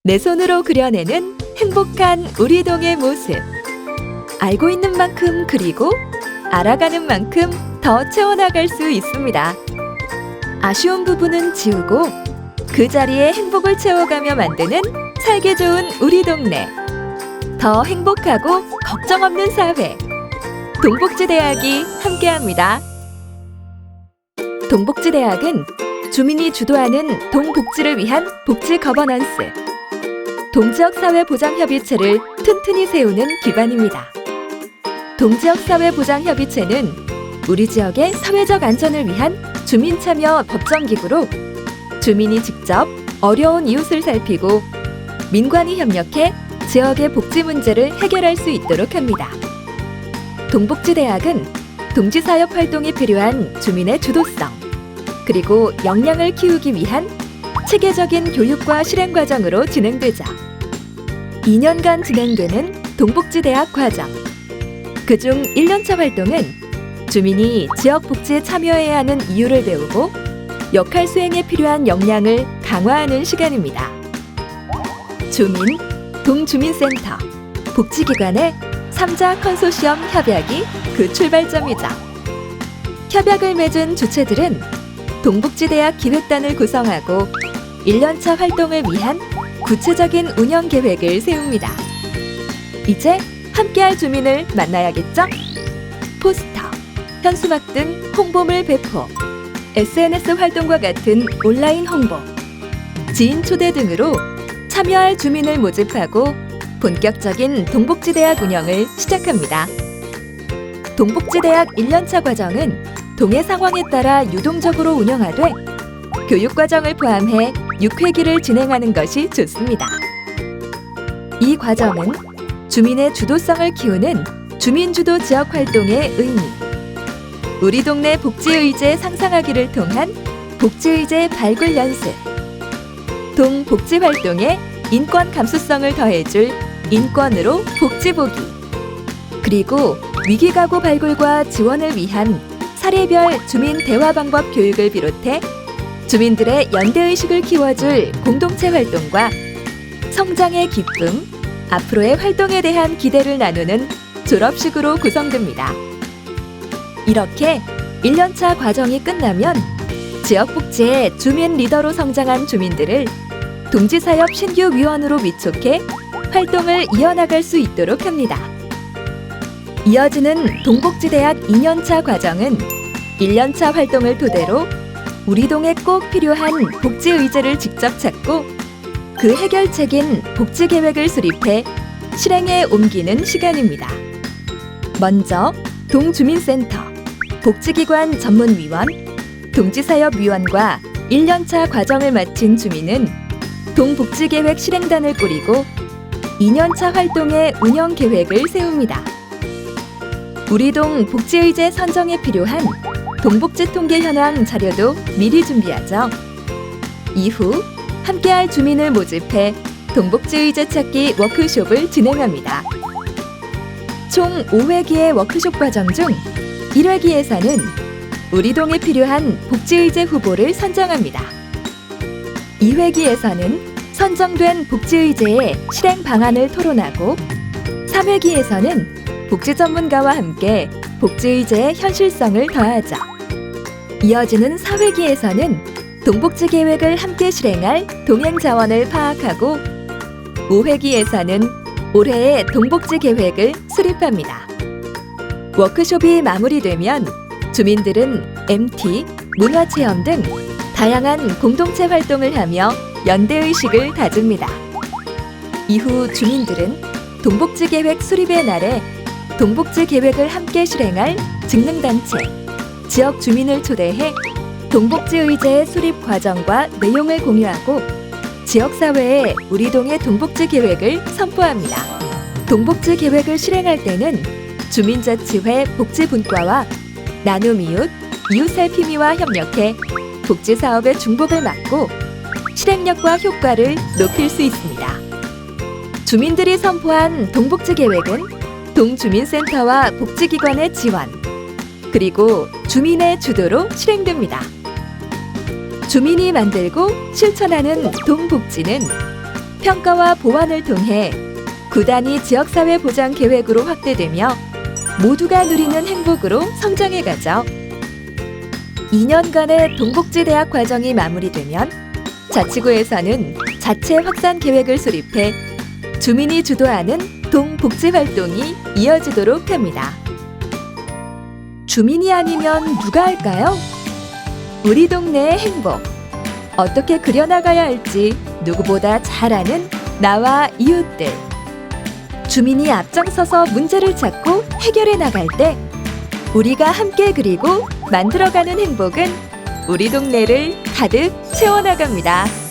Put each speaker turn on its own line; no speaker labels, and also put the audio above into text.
내 손으로 그려내는 행복한 우리 동의 모습. 알고 있는 만큼 그리고 알아가는 만큼 더 채워나갈 수 있습니다. 아쉬운 부분은 지우고 그 자리에 행복을 채워가며 만드는 살기 좋은 우리 동네. 더 행복하고 걱정 없는 사회. 동복지대학이 함께합니다. 동복지대학은 주민이 주도하는 동복지를 위한 복지 거버넌스, 동지역사회보장협의체를 튼튼히 세우는 기관입니다. 동지역사회보장협의체는 우리 지역의 사회적 안전을 위한 주민참여 법정기구로 주민이 직접 어려운 이웃을 살피고 민관이 협력해 지역의 복지 문제를 해결할 수 있도록 합니다. 동복지대학은 동지사역 활동이 필요한 주민의 주도성, 그리고 역량을 키우기 위한 체계적인 교육과 실행 과정으로 진행되죠. 2년간 진행되는 동복지대학 과정. 그중 1년차 활동은 주민이 지역 복지에 참여해야 하는 이유를 배우고 역할 수행에 필요한 역량을 강화하는 시간입니다. 주민, 동주민센터, 복지기관의 3자 컨소시엄 협약이 그 출발점이죠. 협약을 맺은 주체들은 동복지대학 기획단을 구성하고 1년차 활동을 위한 구체적인 운영 계획을 세웁니다. 이제 함께할 주민을 만나야겠죠? 포스터, 현수막 등 홍보물 배포, SNS 활동과 같은 온라인 홍보, 지인 초대 등으로 참여할 주민을 모집하고 본격적인 동복지대학 운영을 시작합니다. 동복지대학 1년차 과정은 동해 상황에 따라 유동적으로 운영하되 교육과정을 포함해 6회기를 진행하는 것이 좋습니다. 이 과정은 주민의 주도성을 키우는 주민주도 지역활동의 의미, 우리 동네 복지의제 상상하기를 통한 복지의제 발굴 연습, 동복지활동에 인권 감수성을 더해줄 인권으로 복지보기, 그리고 위기가구 발굴과 지원을 위한 사례별 주민 대화 방법 교육을 비롯해 주민들의 연대의식을 키워줄 공동체 활동과 성장의 기쁨, 앞으로의 활동에 대한 기대를 나누는 졸업식으로 구성됩니다. 이렇게 1년차 과정이 끝나면 지역복지의 주민 리더로 성장한 주민들을 동지사역 신규위원으로 위촉해 활동을 이어나갈 수 있도록 합니다. 이어지는 동복지대학 2년차 과정은 1년차 활동을 토대로 우리 동에 꼭 필요한 복지의제를 직접 찾고 그 해결책인 복지계획을 수립해 실행에 옮기는 시간입니다. 먼저 동주민센터, 복지기관 전문위원, 동지사협위원과 1년차 과정을 마친 주민은 동복지계획 실행단을 꾸리고 2년차 활동의 운영계획을 세웁니다. 우리 동 복지의제 선정에 필요한 동복지 통계 현황 자료도 미리 준비하죠. 이후 함께할 주민을 모집해 동복지의제 찾기 워크숍을 진행합니다. 총 5회기의 워크숍 과정 중 1회기에서는 우리 동에 필요한 복지의제 후보를 선정합니다. 2회기에서는 선정된 복지의제의 실행 방안을 토론하고 3회기에서는 복지 전문가와 함께 복지의제의 현실성을 더하죠. 이어지는 4회기에서는 동복지 계획을 함께 실행할 동행 자원을 파악하고 5회기에서는 올해의 동복지 계획을 수립합니다. 워크숍이 마무리되면 주민들은 MT, 문화체험 등 다양한 공동체 활동을 하며 연대의식을 다집니다. 이후 주민들은 동복지 계획 수립의 날에 동복지 계획을 함께 실행할 직능단체, 지역 주민을 초대해 동복지의제의 수립 과정과 내용을 공유하고 지역사회에 우리 동의 동복지 계획을 선포합니다. 동복지 계획을 실행할 때는 주민자치회 복지분과와 나눔이웃, 이웃살피미와 협력해 복지사업의 중복을 막고 실행력과 효과를 높일 수 있습니다. 주민들이 선포한 동복지 계획은 동주민센터와 복지기관의 지원, 그리고 주민의 주도로 실행됩니다. 주민이 만들고 실천하는 동복지는 평가와 보완을 통해 구단위 지역사회 보장 계획으로 확대되며 모두가 누리는 행복으로 성장해가죠. 2년간의 동복지대학 과정이 마무리되면 자치구에서는 자체 확산 계획을 수립해 주민이 주도하는 동복지 활동이 이어지도록 합니다. 주민이 아니면 누가 할까요? 우리 동네의 행복, 어떻게 그려나가야 할지 누구보다 잘 아는 나와 이웃들. 주민이 앞장서서 문제를 찾고 해결해 나갈 때 우리가 함께 그리고 만들어가는 행복은 우리 동네를 가득 채워나갑니다.